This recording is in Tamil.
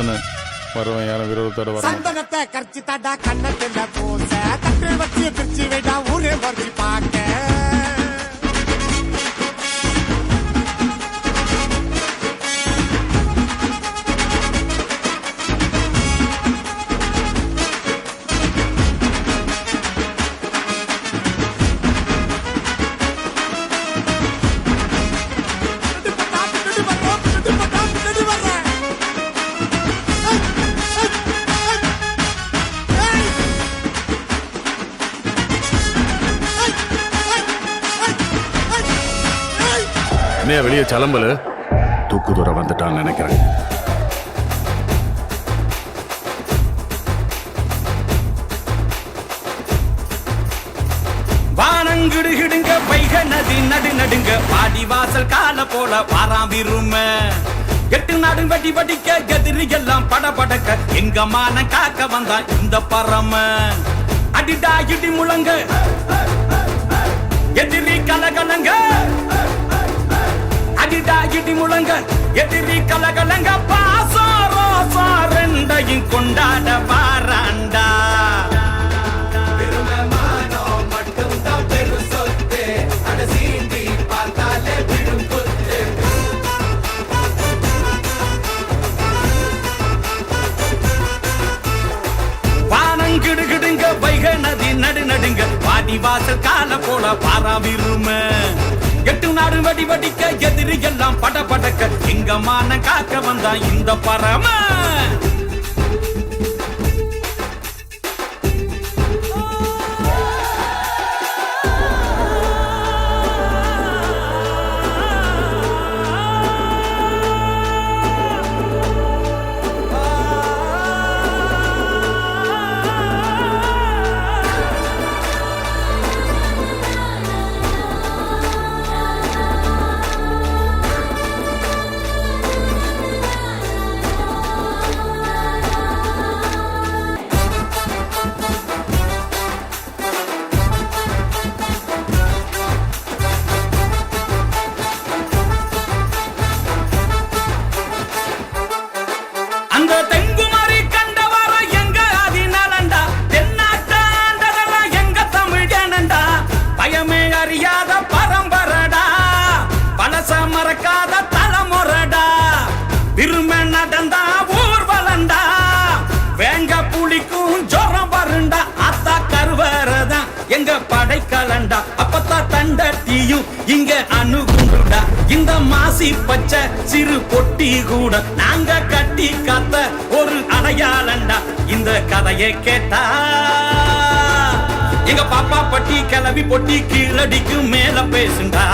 சொன்னேன், வருவேன், யாரும் விரோதத்தோட வர சந்தனத்தை கர்ச்சி தாண்டா கண்ணத்துல பூச தட்டு வச்சு பிரிச்சு வேடா ஊரே வச்சு பார்க்க வெளியே சலம்பல தூக்குதுற வந்துட்டான்னு நினைக்கிறேன். வானங்கிடுகிடுங்க வைக நதி நடுங்க பாடி வாசல் கால போல வாராம்பிரும எட்டு நாடு வடி வடிக்க எதிரி எல்லாம் படபடக்க எங்க மான காக்க வந்தா இந்த பரம அடிடா இடி முழங்க எதிரி கலகலங்க அடிடா இடி முழங்க எதிரி கலகலங்க பாசம் ரோசம் ரெண்டையும் கொண்டாட வாராண்டா. வானங்கிடுகிடுங்க வைக நதி நடுங்க பாடி வாசல் கால போல பாராவிரும எட்டு நாடு வடி வடிக்க எதிரி எல்லாம் படபடக்க எங்க மான காக்க வந்தா இந்த பரம மறக்காத தலைமுறடா விரும்ப நடந்தா ஊர்வலண்டா வேங்க புளிக்கும் ஜோரம் வருண்டா அத்தா கருவறதான் எங்க படைக்கலண்டா அப்பத்தா தண்டட்டியும் இங்க அணுகுண்டா இந்த மாசி பச்சை சிறு பொட்டி கூட நாங்க கட்டி காத்த ஒரு அடையாளண்டா இந்த கதையை கேட்டா எங்க பாப்பா பட்டி கிளவி பொட்டி கீழடிக்கு மேல பேசுண்டா.